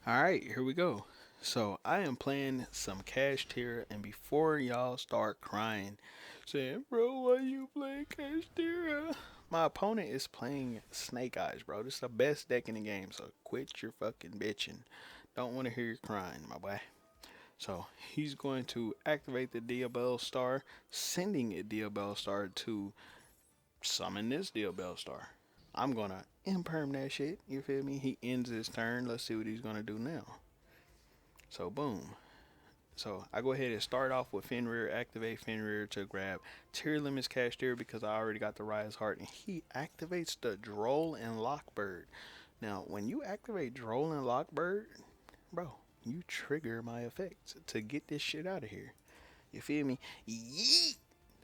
Alright, here we go. So I am playing some Cash Tier, and before y'all start crying, saying, bro, why you playing Cash Tier? My opponent is playing Snake Eyes, bro. This is the best deck in the game, so quit your fucking bitching. Don't want to hear you crying, my boy. So he's going to activate the Diabell Star, sending a Diabell Star to summon this Diabell Star. I'm gonna imperm that shit. You feel me? He ends his turn. Let's see what he's gonna do now. So boom. So I go ahead and start off with Fenrir, activate Fenrir to grab tier limits cash tier because I already got the Rise Heart, and he activates the Droll and Lockbird. Now when you activate Droll and Lockbird, bro, you trigger my effects to get this shit out of here. You feel me? Yeet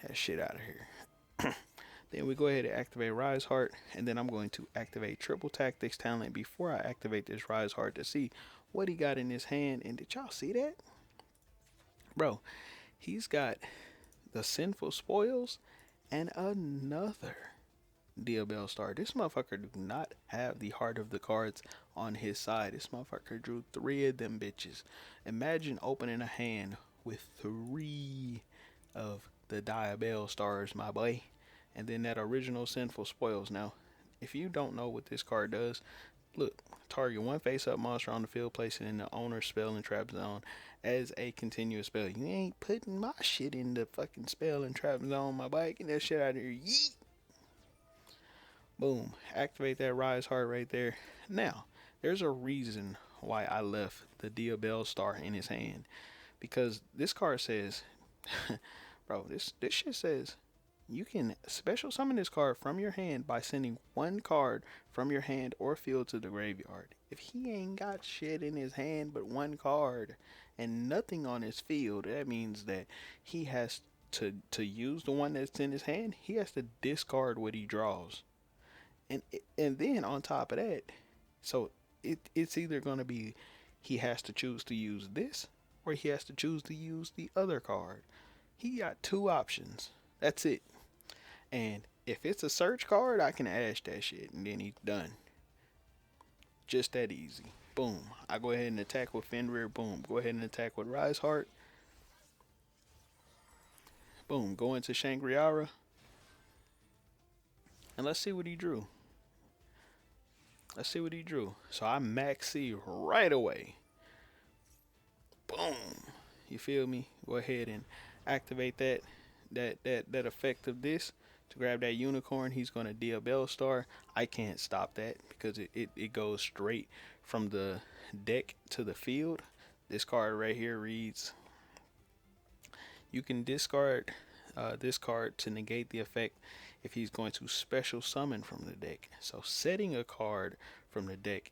that shit out of here. Then we go ahead and activate Rise Heart, and then I'm going to activate Triple Tactics Talent before I activate this Rise Heart to see what he got in his hand. And did y'all see that? Bro, he's got the Sinful Spoils and another Diabell Star. This motherfucker do not have the Heart of the Cards on his side. This motherfucker drew three of them bitches. Imagine opening a hand with three of the Diabell Stars, my boy. And then that original Sinful Spoils. Now, if you don't know what this card does, look, target one face-up monster on the field, placing in the owner's spell and trap zone as a continuous spell. You ain't putting my shit in the fucking spell and trap zone, my boy. Get that shit out of here. Yeet. Boom. Activate that Rise Heart right there. Now, there's a reason why I left the Diabell Star in his hand. Because this card says, bro, this shit says you can special summon this card from your hand by sending one card from your hand or field to the graveyard. If he ain't got shit in his hand but one card and nothing on his field, that means that he has to use the one that's in his hand. He has to discard what he draws, and then on top of that, so it's either gonna be he has to choose to use this or he has to choose to use the other card. He got two options. That's it. And if it's a search card, I can ash that shit and then he's done. Just that easy. Boom. I go ahead and attack with Fenrir. Boom. Go ahead and attack with Rise Heart. Boom. Go into Shangri-Ara. And let's see what he drew. Let's see what he drew. So I max C right away. Boom. You feel me? Go ahead and activate that effect of this to grab that unicorn. He's gonna Diabell Star. I can't stop that because it goes straight from the deck to the field. This card right here reads, you can discard this card to negate the effect if he's going to special summon from the deck. So setting a card from the deck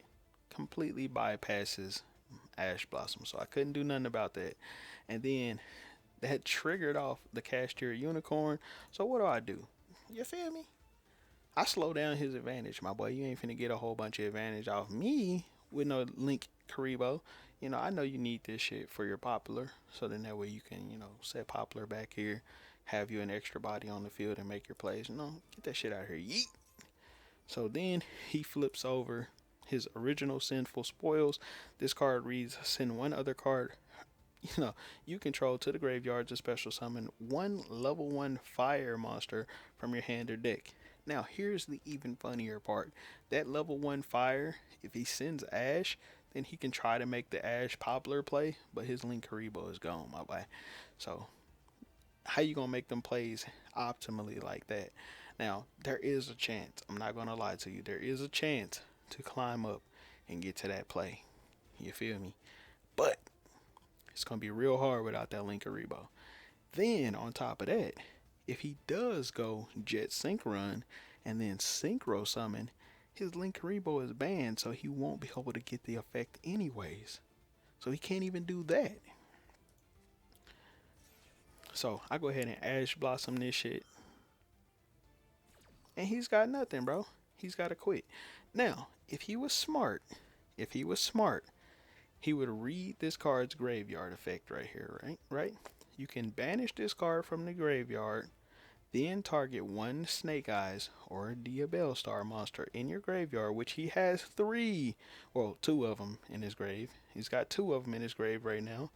completely bypasses Ash Blossom. So I couldn't do nothing about that. And then that triggered off the Cash Tier Unicorn. So what do? You feel me? I slow down his advantage, my boy. You ain't finna get a whole bunch of advantage off me with no Link Karibo. You know, I know you need this shit for your popular. So then that way you can, set popular back here, have you an extra body on the field and make your plays. Get that shit out of here. Yeet. So then he flips over his original Sinful Spoils. This card reads, send one other card you control to the graveyard to special summon one level 1 fire monster from your hand or deck. Now, here's the even funnier part. That level 1 fire, if he sends Ash, then he can try to make the Ash popular play, but his Link Karibo is gone, my boy. So, how you gonna make them plays optimally like that? Now, there is a chance. I'm not gonna lie to you. There is a chance to climb up and get to that play. You feel me? But it's going to be real hard without that Link Karibo. Then, on top of that, if he does go Jet Sync Run and then Synchro Summon, his Link Karibo is banned, so he won't be able to get the effect anyways. So he can't even do that. So I go ahead and Ash Blossom this shit. And he's got nothing, bro. He's got to quit. Now, if he was smart, he would read this card's graveyard effect right here, right? You can banish this card from the graveyard, Then target one Snake Eyes or Diabell Star monster in your graveyard, which he has three. Well, two of them in his grave. He's got two of them in his grave right now.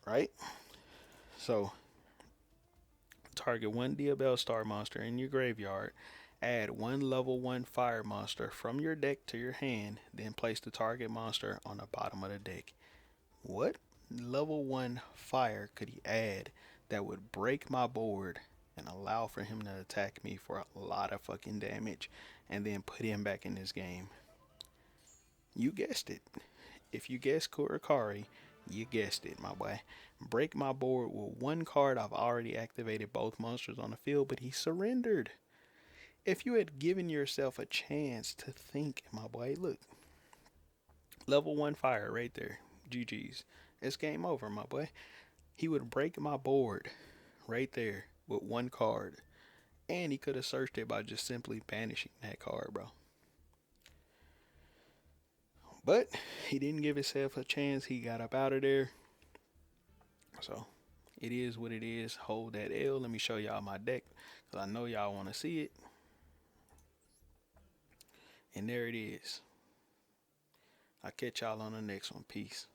Right? So, target one Diabell Star monster in your graveyard. Add one level 1 fire monster from your deck to your hand. Then place the target monster on the bottom of the deck. What level 1 fire could he add that would break my board and allow for him to attack me for a lot of fucking damage and then put him back in this game? You guessed it. If you guessed Kurakari, you guessed it, my boy. Break my board with one card. I've already activated both monsters on the field, but he surrendered. If you had given yourself a chance to think, my boy, look, level 1 fire right there. GG's. It's game over, my boy. He would break my board right there with one card. And he could have searched it by just simply banishing that card, bro. But he didn't give himself a chance. He got up out of there. So it is what it is. Hold that L. Let me show y'all my deck, because I know y'all want to see it. And there it is. I'll catch y'all on the next one. Peace.